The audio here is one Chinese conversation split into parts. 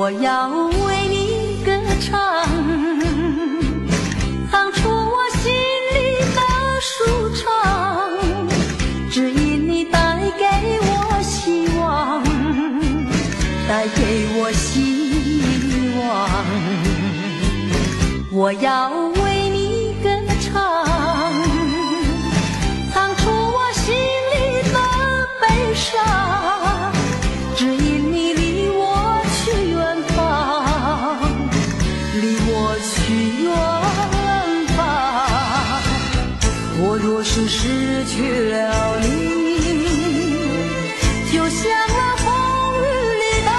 我要为你歌唱，唱出我心里的舒畅，只因你带给我希望，带给我希望。我要为你歌唱，唱出我心里的悲伤，只因你离我去远方，离我去远方。我若是失去了你，就像那风雨里的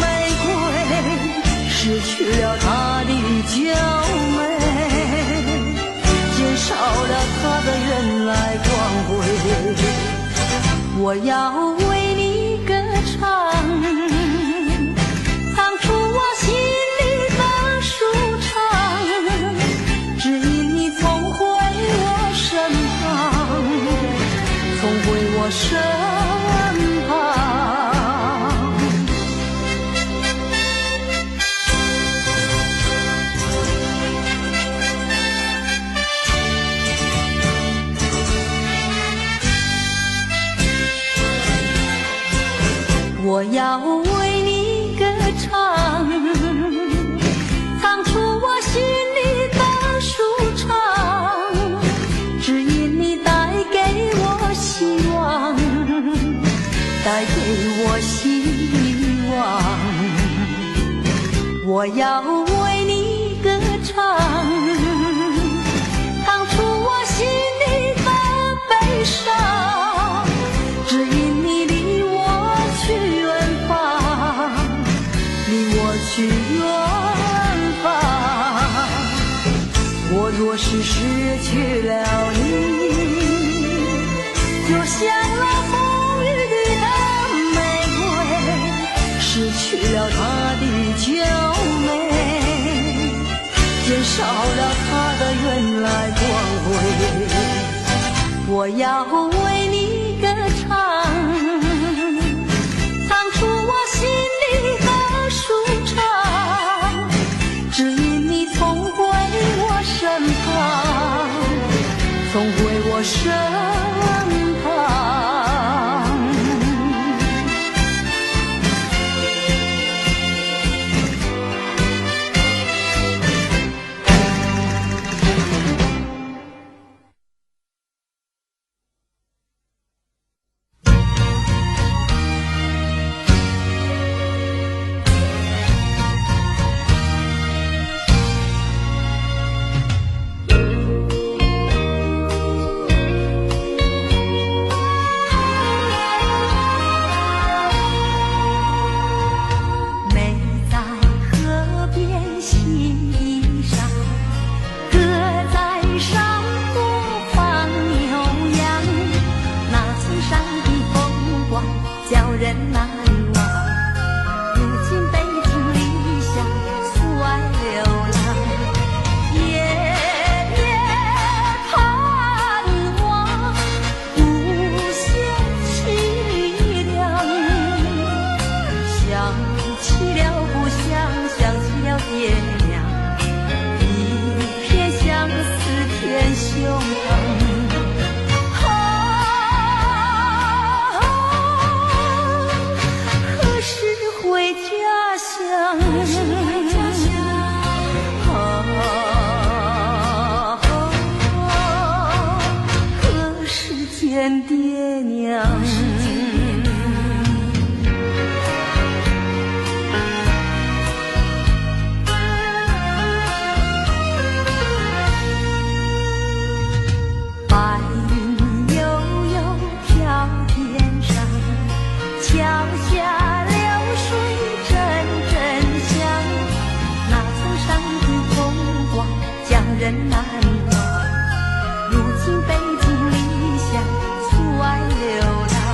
玫瑰，失去了它的娇美，减少了它的原来光辉。我要为你歌唱，唱出我心里的舒畅，只因你重回我身旁，重回我身旁。我要为你歌唱，唱出我心里的舒畅，只因你带给我希望，带给我希望。我要为你歌唱，唱出我心里的悲伤，只因你离我去远方，离我去远方。我若是失去了你，就像那风雨里的玫瑰，失去了它的娇美，减少了它的原来光辉。我要为你歌唱，唱出我心里的舒畅，只因你重回我身旁，重回我身旁。如今北京离乡，出外流浪。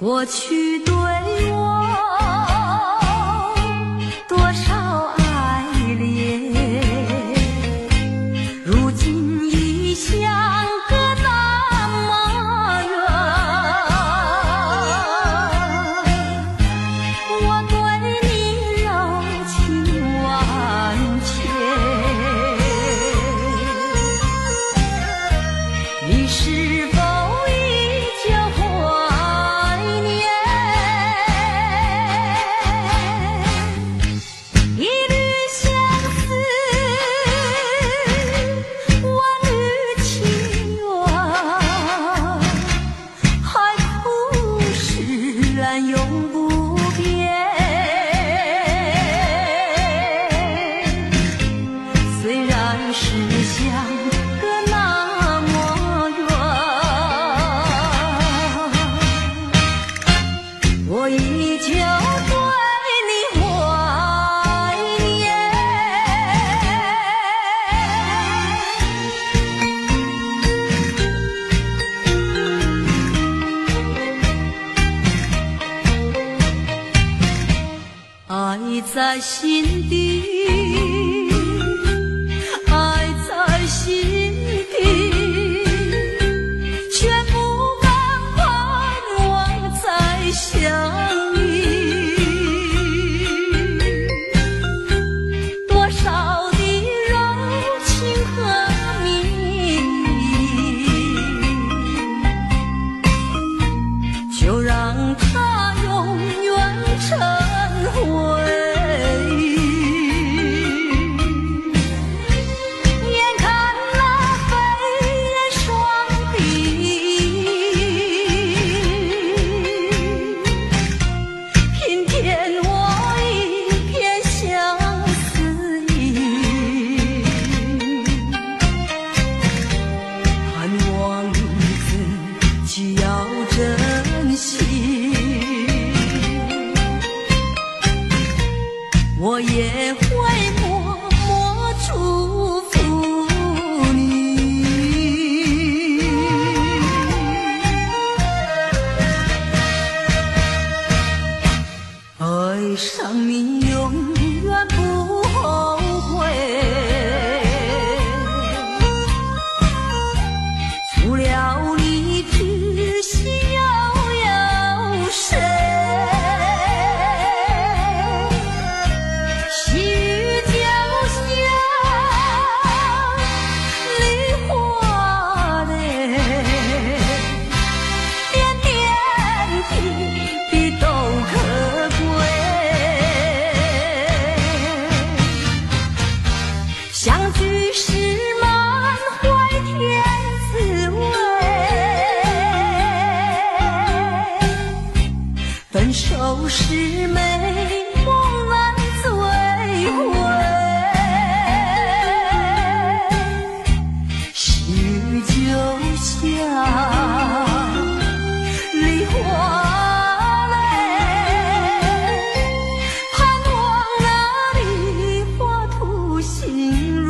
过去对我多少爱恋，如今已相隔那么远。我对你柔情万千，你是否依旧怀念？一缕相思，万缕情缘，海枯石烂永不变。虽然是相隔那么远，我依旧对你怀念。爱在心底，爱在心底，却不敢盼望再相遇。多少的柔情和蜜意，就让它永远成回忆。眼看那飞人双臂，平添我一片相思意。盼望自己要珍惜，我也会默默祝福你。爱上你永远不后悔，除了你知心又有谁？细雨就像梨花泪，点点滴滴都可贵。相聚时满怀甜滋味，分手时美梦难追回。细雨就像梨花泪，盼望那梨花吐新蕊。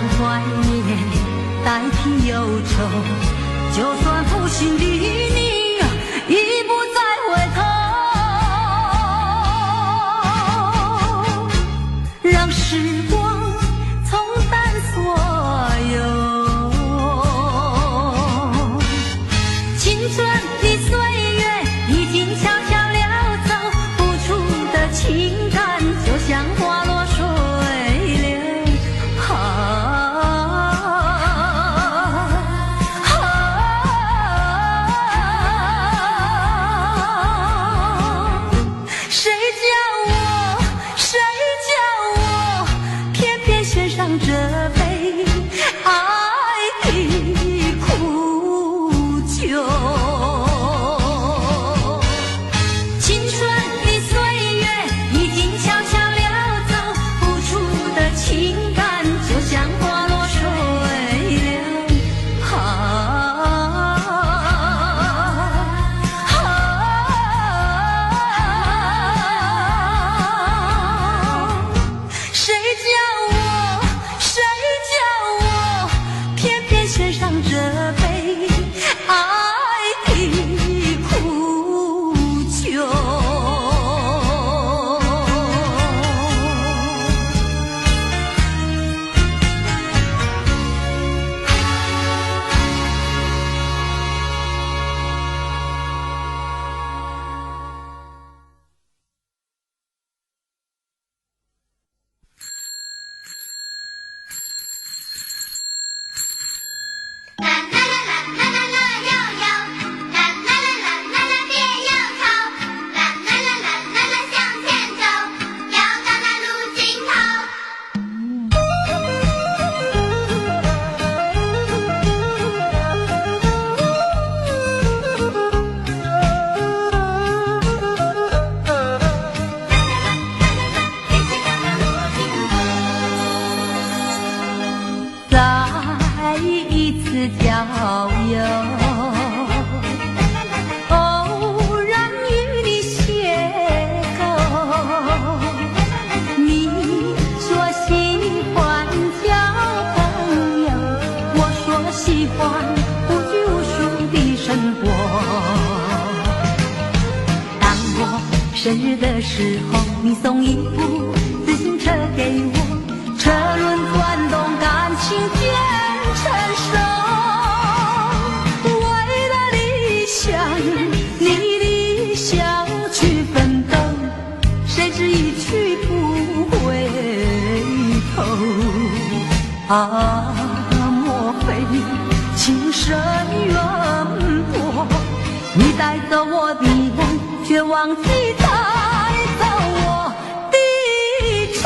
怀念代替忧愁，就算负心的你已不再回头，让时光冲淡所有。青春的岁月已经悄悄溜走，付出的情感就像花落水流。谁叫我偏偏选上这杯爱的苦酒？青春的岁月已经悄悄溜走，付出的情感就像花落水流。谁叫我偏偏选上这杯爱的苦酒？啦啦啦啦啦啦悠悠，啦啦啦啦啦啦别忧愁，啦啦啦啦啦啦向前走，要到那路尽头。再一次郊游，偶然与你邂逅。你说喜欢交朋友，我说喜欢无拘无束的生活。当我生日的时候，你送一部自行车给我，车轮转动，感情渐成熟。为了理想，你理想去奋斗，谁知一去不回头。莫非情深缘薄？你带走我的梦，却忘记带走我的愁。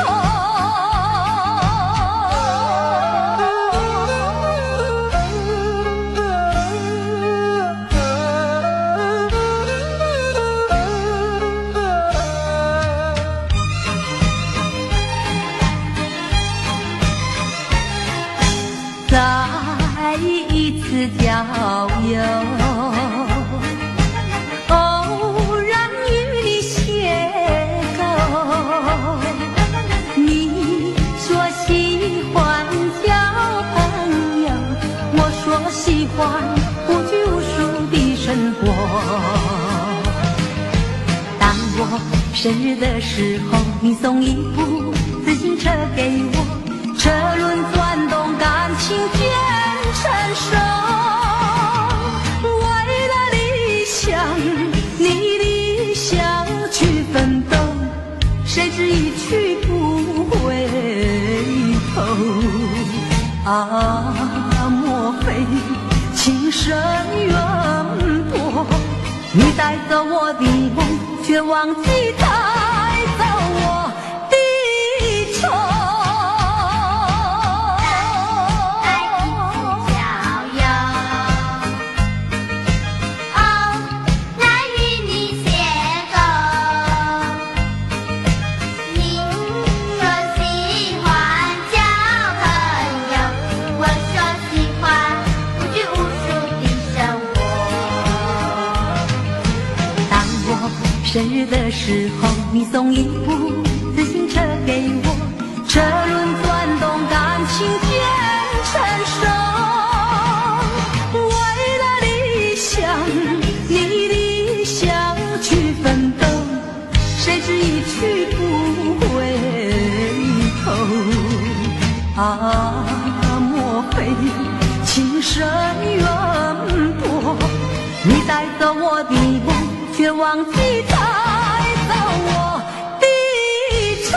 再一次郊游，偶然与你邂逅。你说喜欢交朋友，我说喜欢无拘无束的生活。当我生日的时候，你送一部自行车给我，车轮转动，感情渐成熟。为了理想，你理想去奋斗，谁知一去不回头。莫非情深缘薄？你带走我的梦，却忘记带走我的愁。生日的时候，你送一部自行车给我，车轮转动，感情渐成伤。为了理想，你理想去奋斗，谁知一去不回头。啊，莫非情深缘薄？你带走我的梦，却忘记带走我的愁。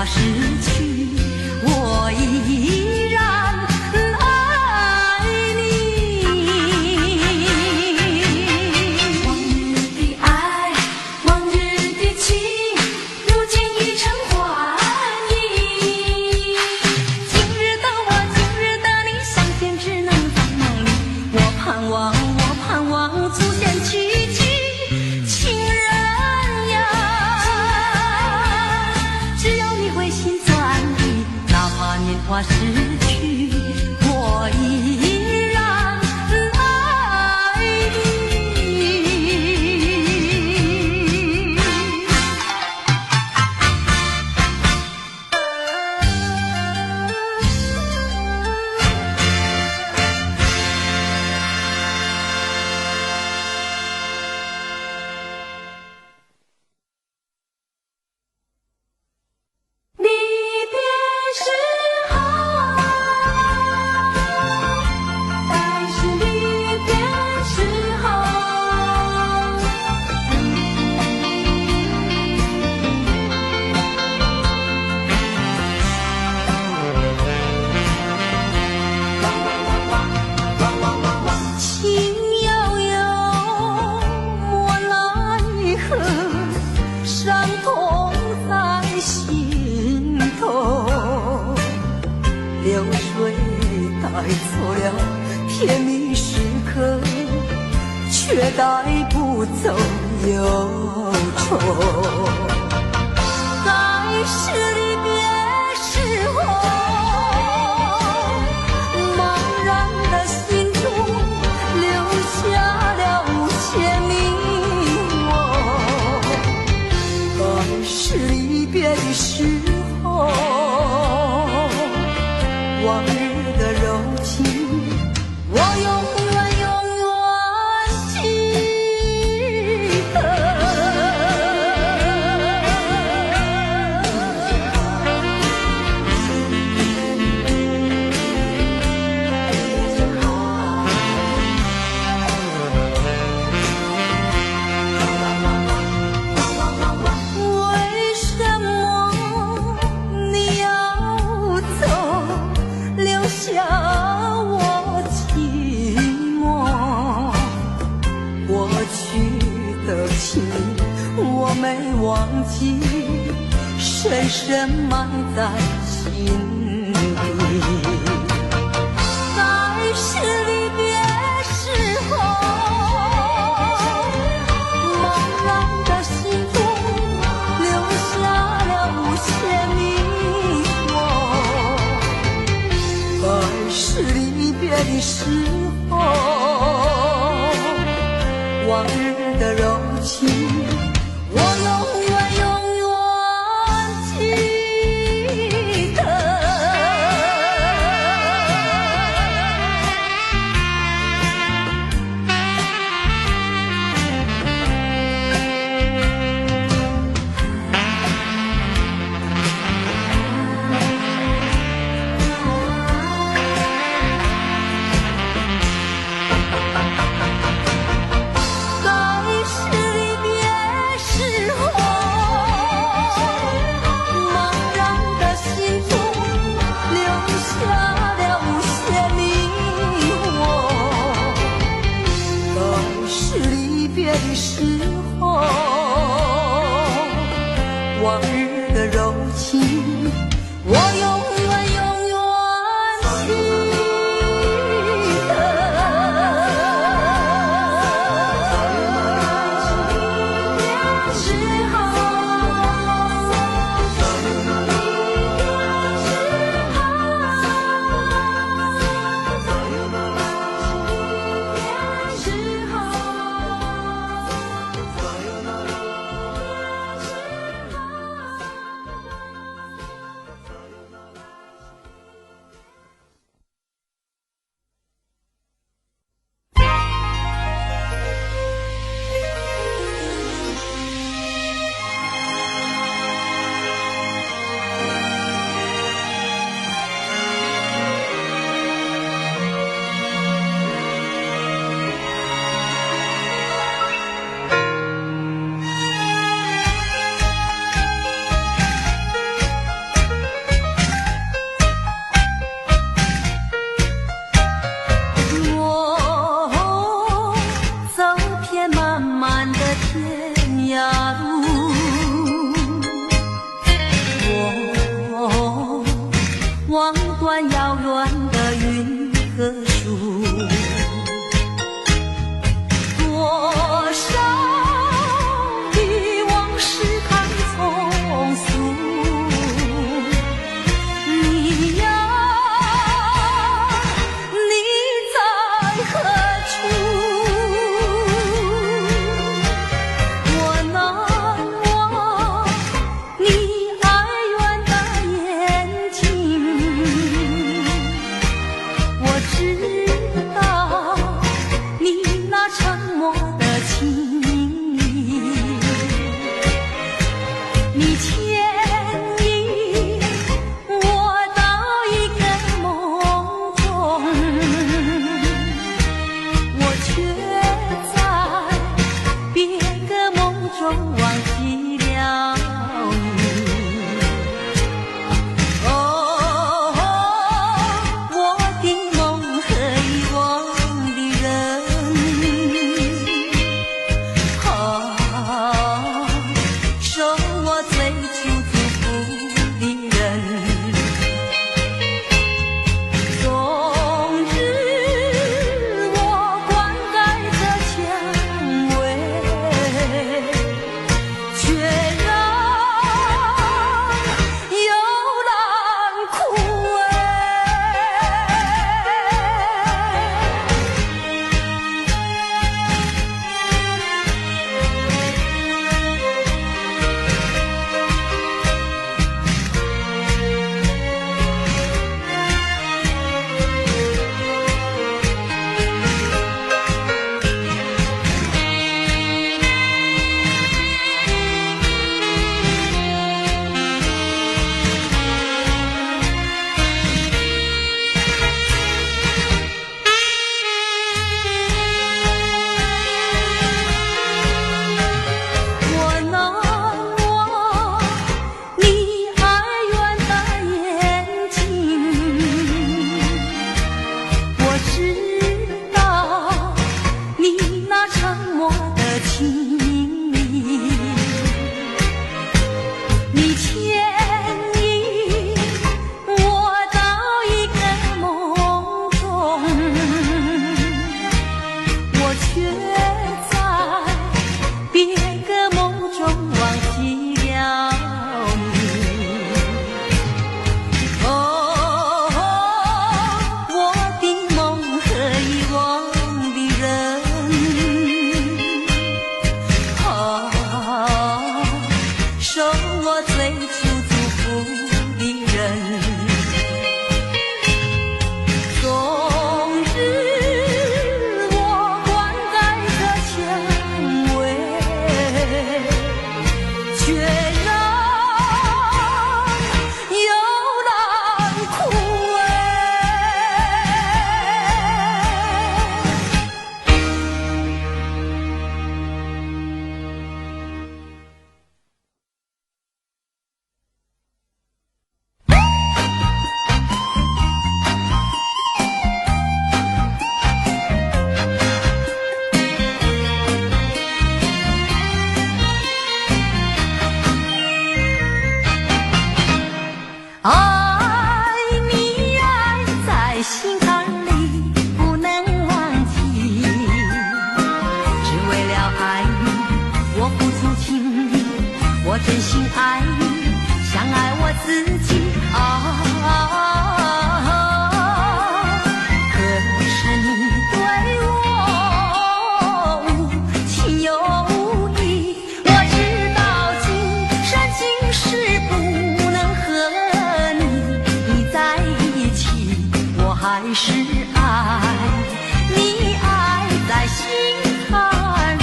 失去，我依然爱你。往日的爱，往日的情，如今已成幻影。今日的我，今日的你，相见只能在梦里。我盼望，我盼望出现奇迹。花失去，我依然爱你。离别时。流水带走了甜蜜时刻，却带不走忧愁。在是离别时候，茫然的心中留下了些迷惘。在是离别的时候，往日的柔情，我永远记得。我没忘记，深深埋在心底。在是离别时候，茫然的心中留下了无限迷惑。在是离别的时候，往日的柔情，我永远记得。的时候，往日的柔情，我永远记得。时候，望断遥远的云和树，多少的往事看匆俗。你呀，你在何处？我难忘你哀怨的眼睛。我知道你那沉默的情。心坎里不能忘记，只为了爱你，我付出情力，我真心爱你，像爱我自己。可是你对我无情有义，我知道今生今世不能和你在一起，我还是爱你，爱在心坎里。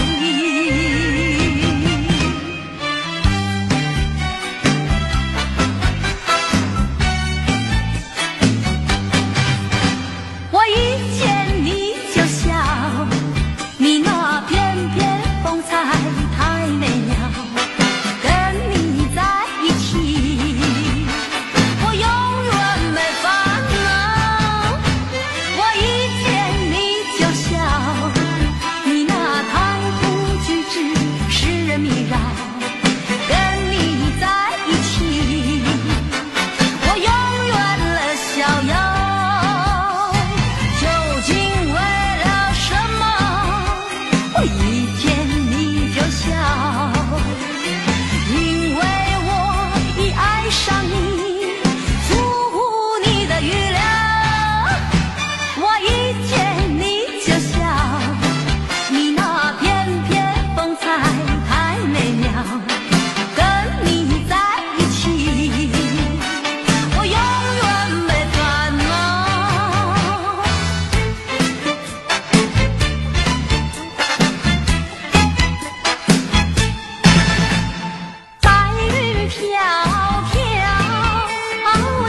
我一见你就笑，你那翩翩风采太美妙，跟你在一起我永远没烦恼。我一见你就笑，你那谈吐举止使人迷绕，跟你在一起我永远乐逍遥。究竟为了什么我一见你就笑？因为我已爱上你，出乎你的预料。我一见你就笑，你那翩翩风采太美妙，跟你在一起我永远没烦恼。白云飘飘，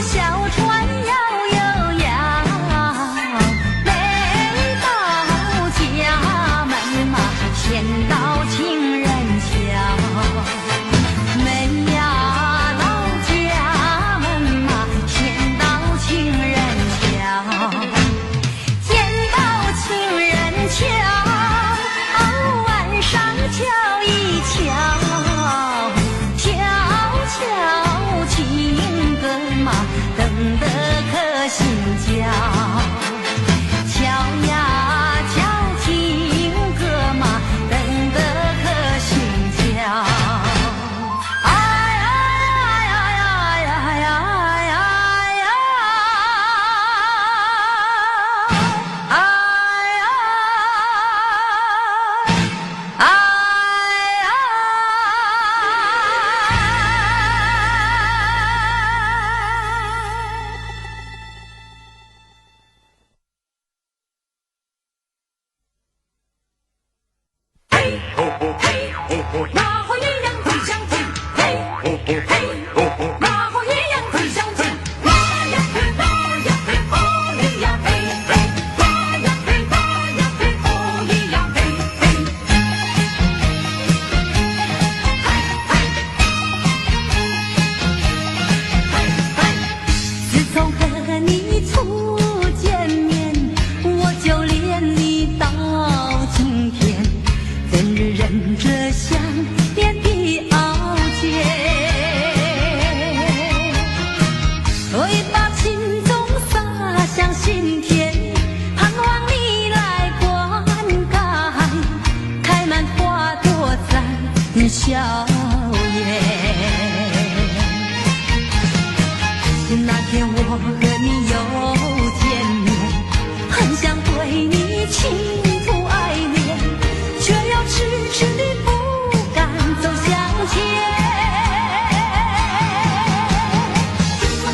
小船摇悠摇，没到家门嘛，先到情人桥。没呀到家门嘛，先到情人桥。见到情人桥，晚上瞧一瞧，悄悄情歌嘛，等得可心焦。瞧呀瞧情歌嘛，等得可心焦。哎呀呀呀呀呀呀呀！哎呀！哎呀！嘿吼吼嘿吼吼，马后一样会相听。嘿吼吼嘿吼吼，马后一样会相听。马呀嘿马呀嘿，哦咿呀嘿嘿，马呀嘿马呀嘿，哦咿呀嘿嘿。自从和你初见面，我就恋你到今天，怎日忍着想念的傲娇，会把情衷洒向心田，盼望你来灌溉，开满花朵在笑颜。那天我和你又见面，很想对你倾吐爱恋，却又迟迟地不敢走向前。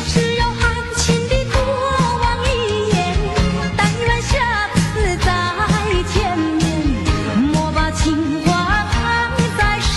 只有含情地多望一眼，但愿下次再见面，莫把情话藏在身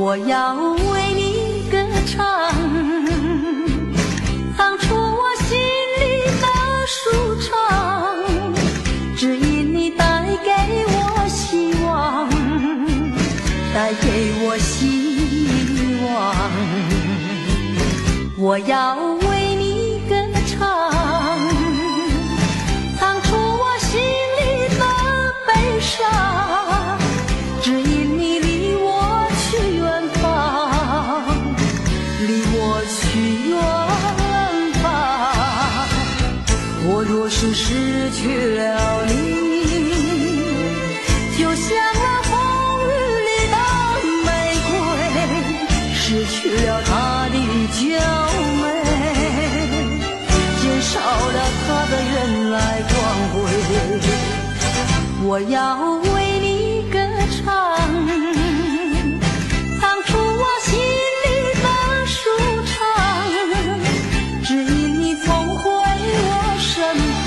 我要为你歌唱，唱出我心里的舒畅，只因你带给我希望，带给我希望。我要为你歌唱，唱出我心里的悲伤，只因你离我去远方，离我去远方。我若是失去了你，就像那风雨里的玫瑰，失去了它的娇美，减少了它的原来光辉。我要为你歌唱，唱出我心里的舒畅，只因你总回我身旁，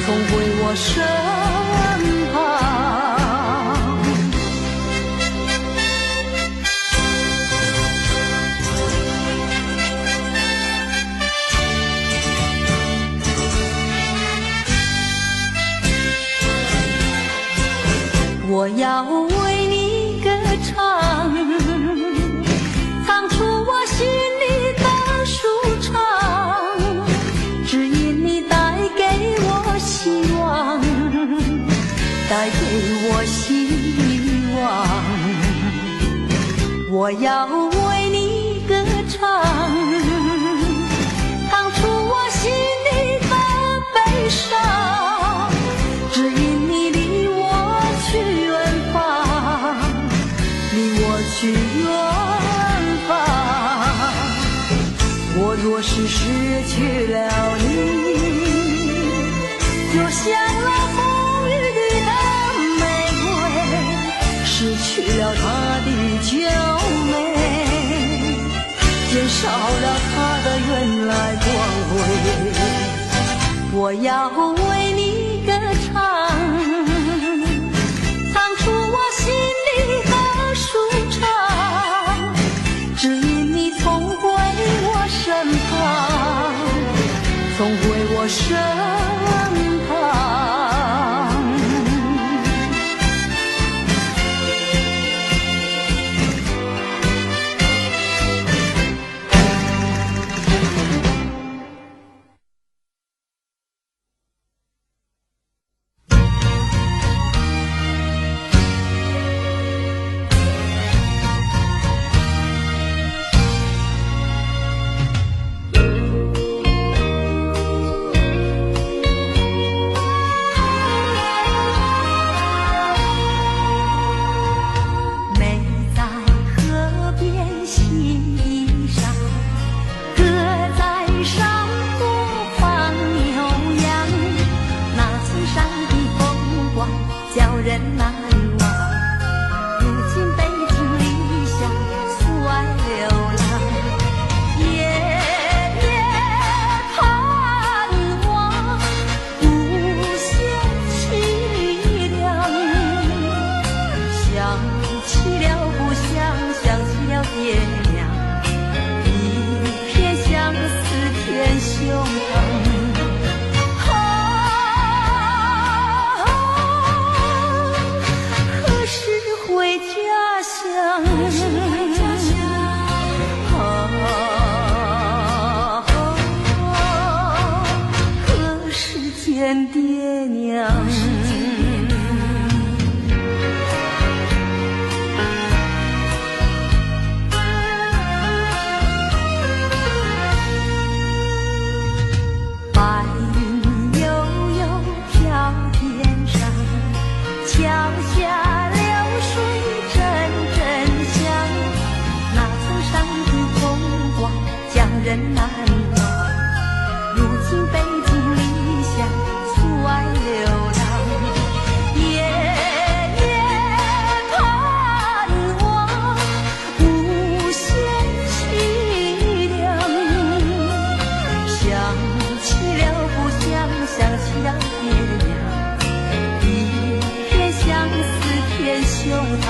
总回我身旁。我要为你歌唱，唱出我心里的舒畅，只因你带给我希望，带给我希望。我要为你歌唱，唱出我心里的悲伤，只因你离我去远方，离我去远方。我若是失去了你，就像那风雨里的玫瑰，失去了它的娇美，减少了它的原来光辉。我要为你歌唱，唱出我心里的舒畅，只因你总回我身旁，总回我身旁。爹娘，白云悠悠飘天上，桥下流水阵阵响，那层山的风光叫人难忘。如今北京理想出外流浪，夜夜盼望无限凄凉。想起了故乡，想起了爹娘，一片相思添胸膛。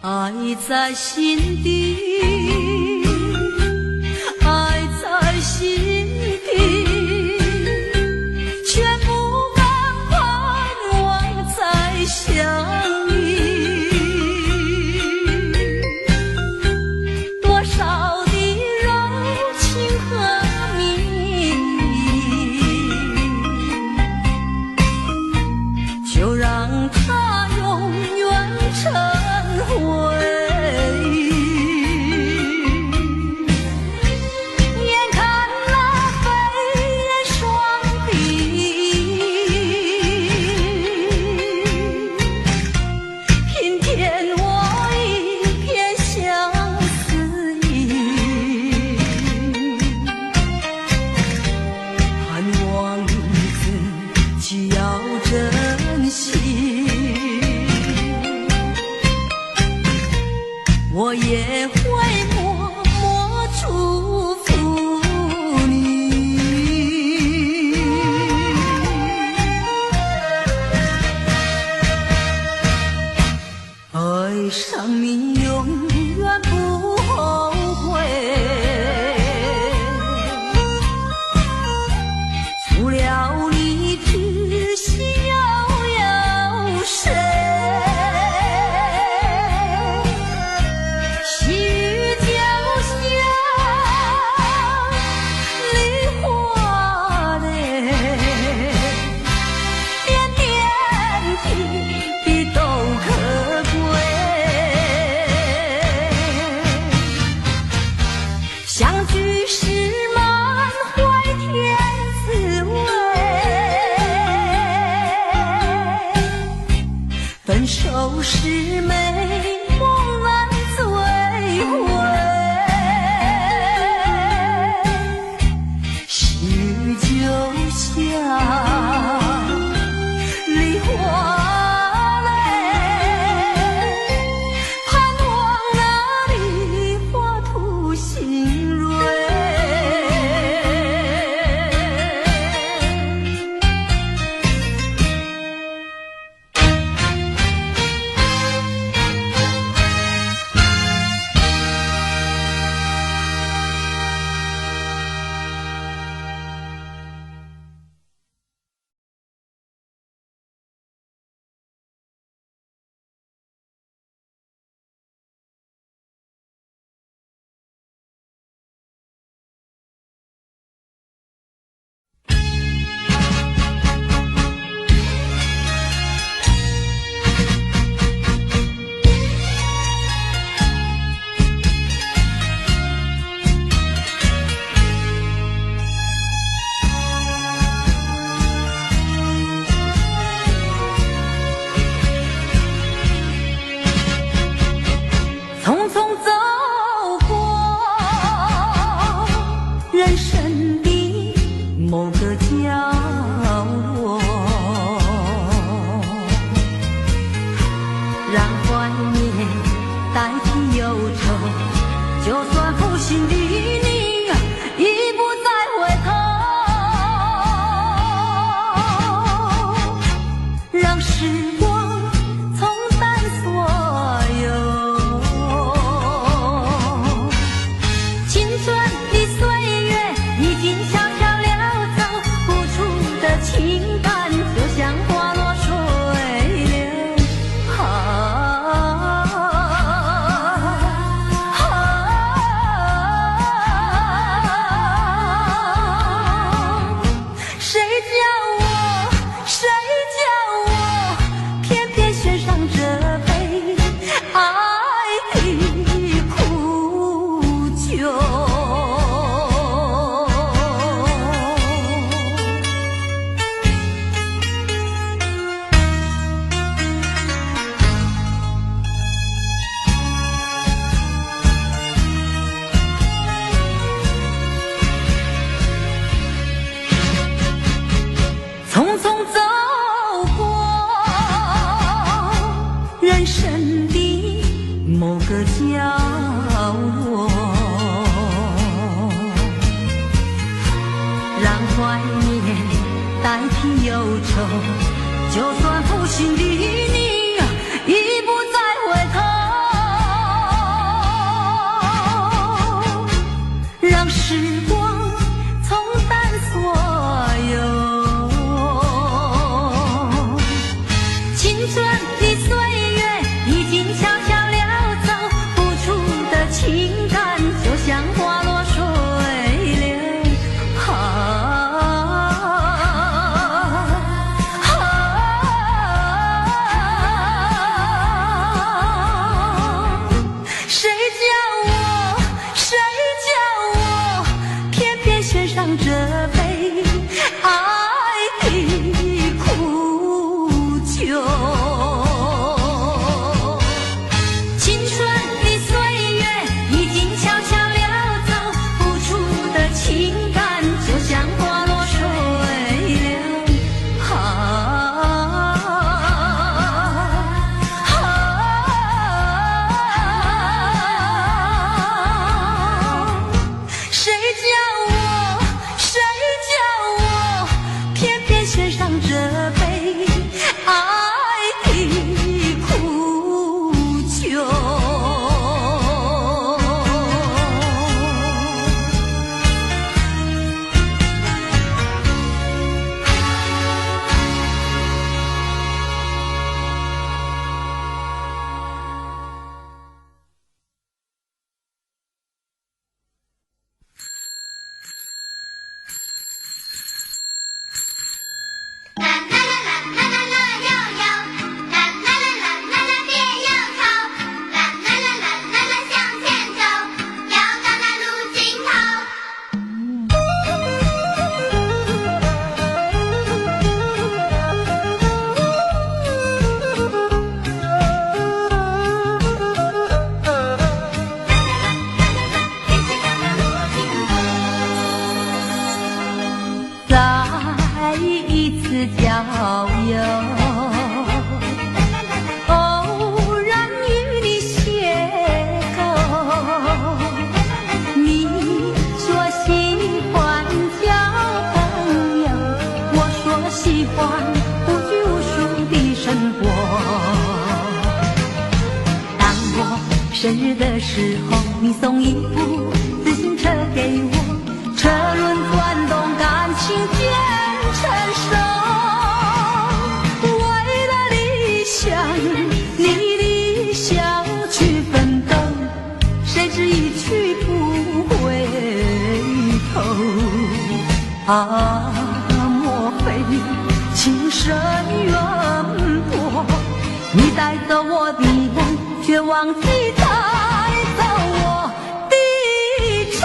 爱在心底，爱在心底，却不敢盼望再相遇。多少的柔情和蜜意，就让它永远成回忆。眼看那飞燕双璧，平添我一片相思意。盼望自己要珍惜，我也会默默祝福你。爱上你永远不后悔，除了你知心又有谁？细雨就像梨花泪，点点滴滴都可贵。生日的时候，你送一部自行车给我，车轮转动，感情渐成熟。为了理想，你理想去奋斗，谁知一去不回头。啊，莫非情深缘薄？你带走我的梦，却忘记带走我的愁。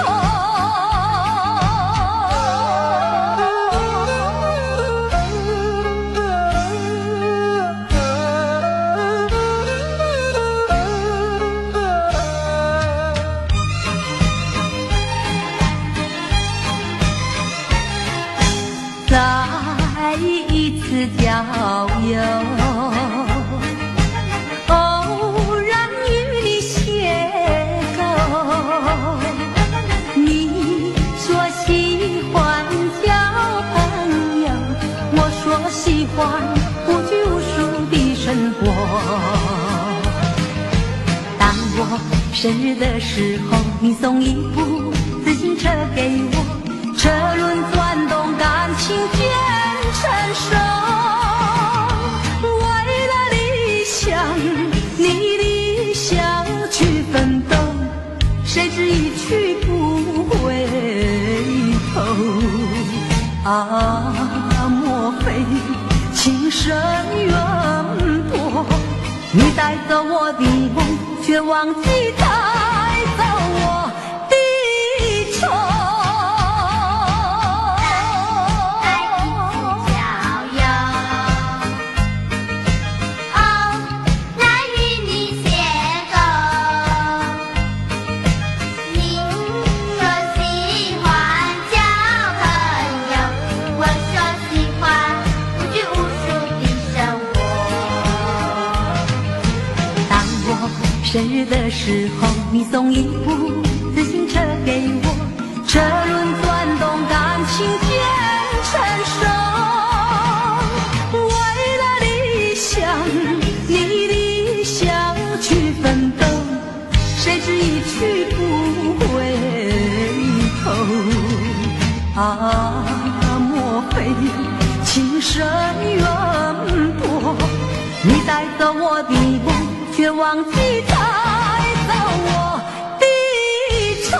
再一次郊游，偶然与你邂逅，你说喜欢交朋友，我说喜欢无拘无束的生活。当我生日的时候，你送一部自行车给我，车轮转动，感情渐成熟。为了理想，你理想去奋斗，谁知一去不回头。啊，莫非情深缘薄？你带走我的梦，却忘记带走我的愁。生日的时候，你送一部自行车给我，车轮转动，感情渐成熟。为了理想，你理想去奋斗，谁知一去不回头。啊，莫非情深缘薄？你带走我的梦，却忘记带走我的愁。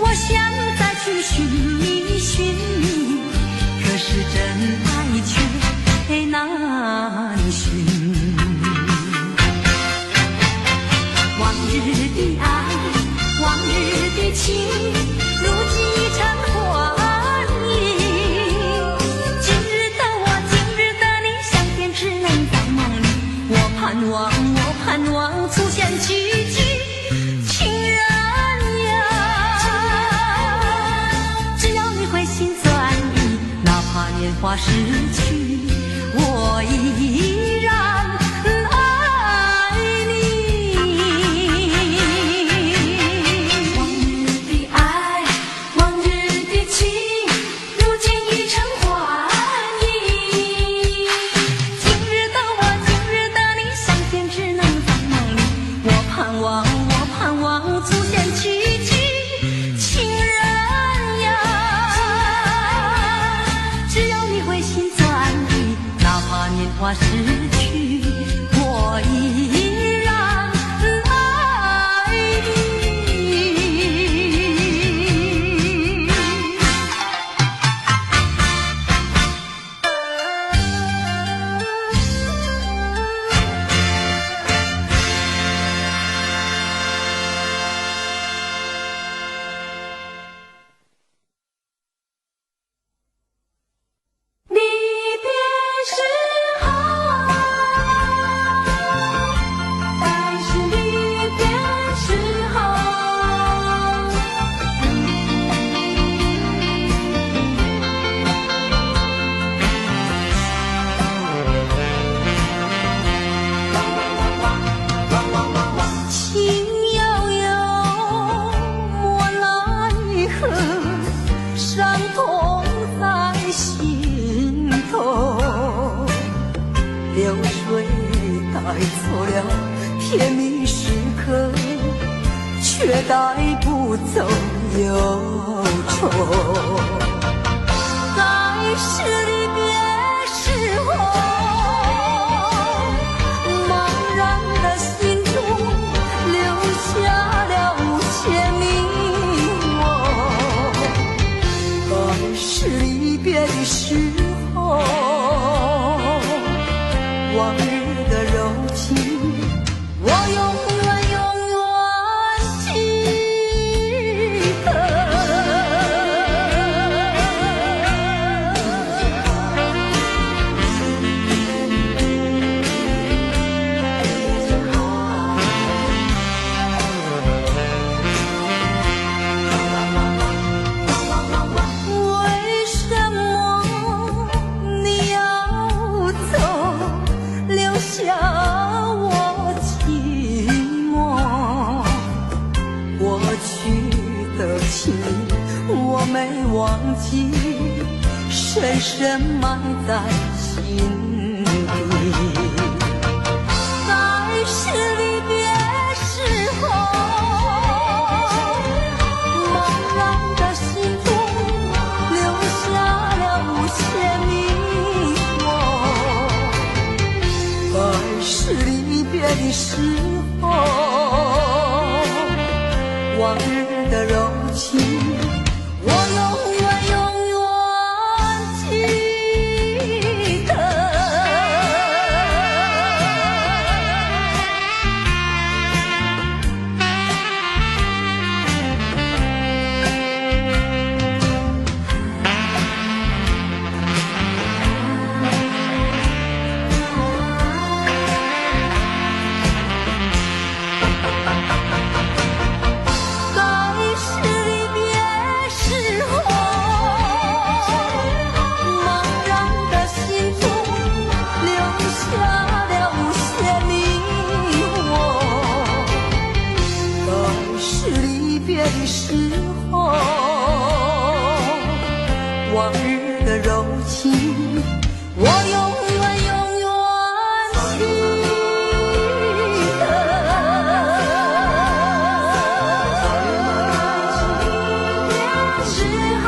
我想花逝去，我依然爱你。往日的爱，往日的情，如今已成幻影。今日的我，今日的你，相见只能在梦里。我盼望，我盼望出现奇迹，情人呀，只要你回心转意，哪怕年华逝去，我依然爱你。离别时候，爱是离别时候。情悠悠，莫奈何，伤痛在心头。流水带走了甜蜜时刻，却带不走忧愁。该是离别时候，茫然的心中留下了无限迷惘。该是离别的时候，往日的柔情，我永远永远记得。为什么你要走，留下我寂寞？过去的情，我没忘记，深深埋在心底。该是离别时候，茫然的心中留下了无限迷惘。该是离别的时候，往日的柔情，我永远永远记得。该是离别时候，茫然的心中留下了无限迷惘。该是离别的时候，往日的柔情，我永远永远记得。时候，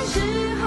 时候。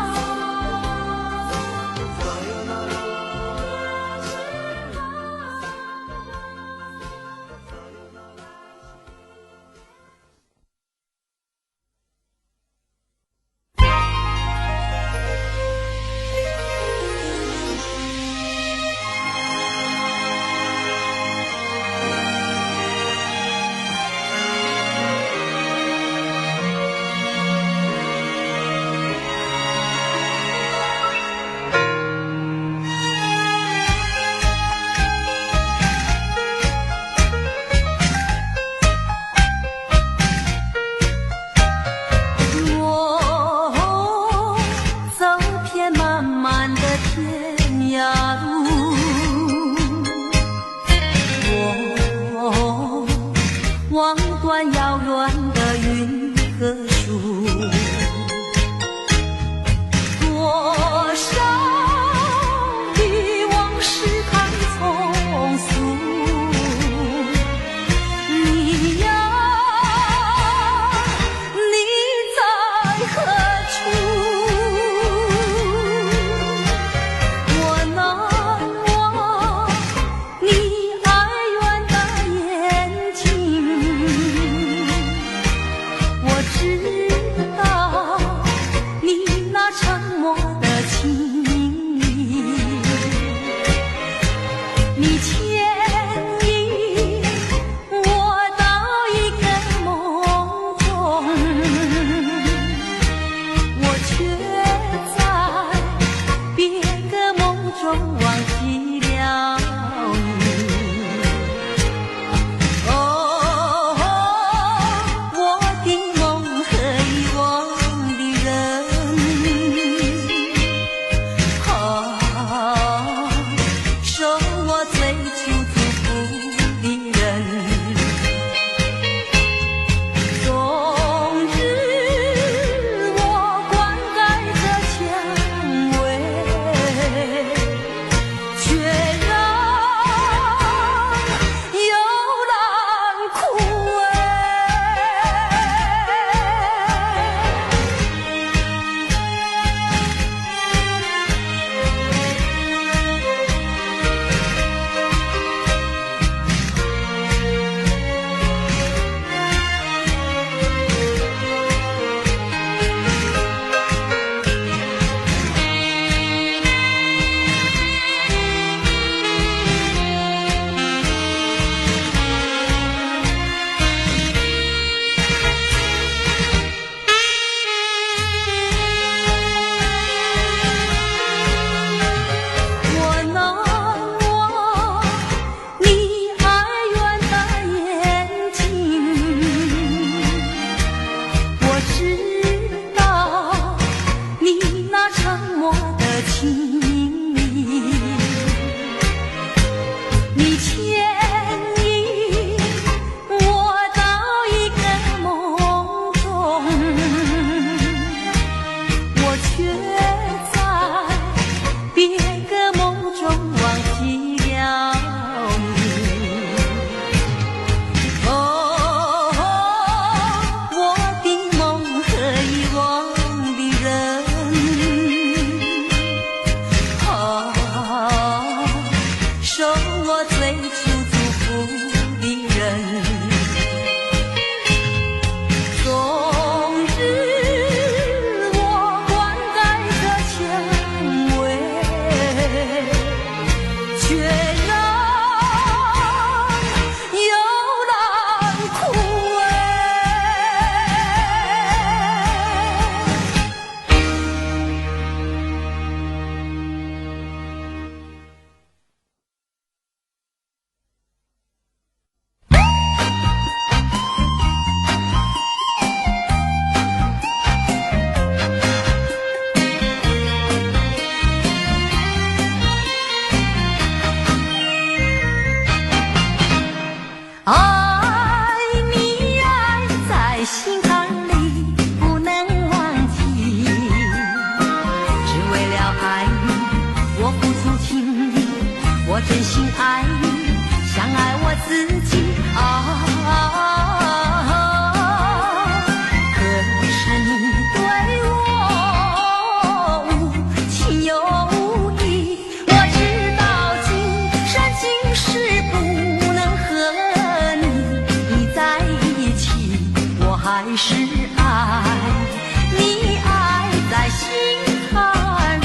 下路。我望断遥远的云和树，多少的往事太匆促。你呀，你在何处？我难忘你哀怨的眼睛，我知道你那沉默的情意，你牵引我到一个梦中，我却在别个梦中忘记了你。哦，我的梦和遗忘的人，受我最初祝福的人。终日我灌溉着蔷薇，却让幽兰枯萎。我难忘你哀怨的眼睛，我知道你那沉默的情意，你牵引我到一个梦中，我却在别个梦中忘记了你。哦，我的梦和遗忘的人，受我最初祝福的人。终日我灌溉着蔷薇，却让幽兰枯萎。爱你爱在心坎里不能忘记，只为了爱你，我付出情意，我真心爱你，像爱我自己可是你对我无情又无义，我知道今生今世不能和你在一起，我还是爱你爱在心坎里。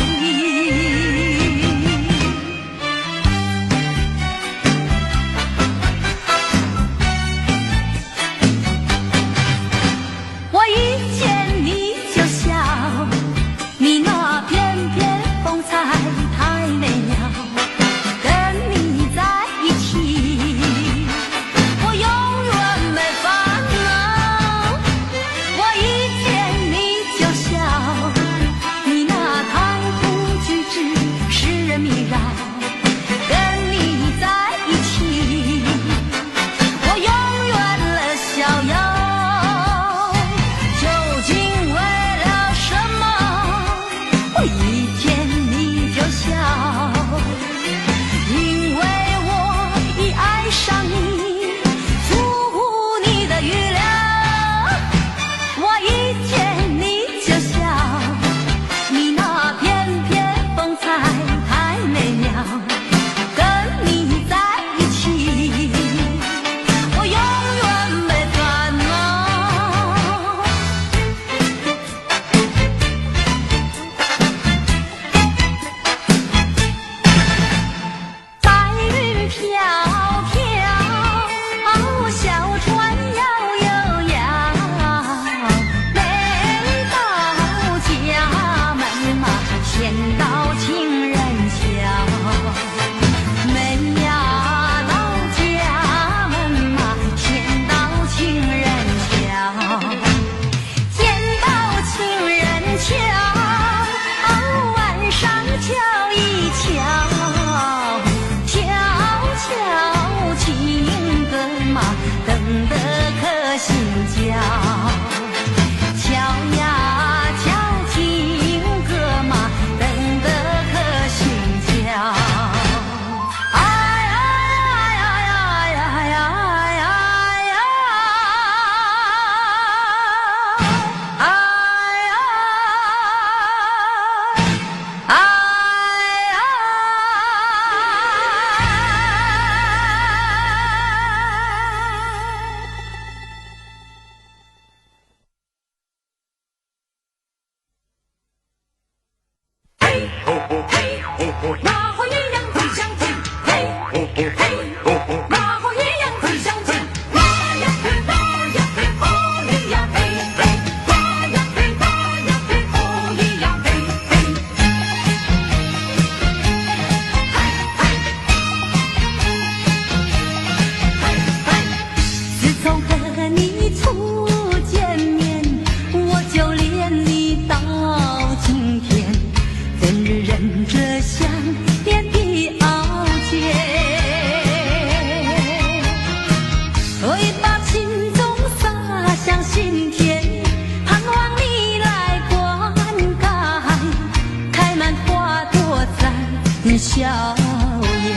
艳。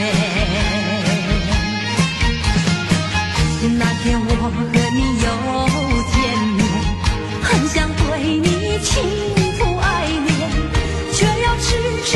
那天我和你又见面，很想对你倾吐爱恋，却要迟迟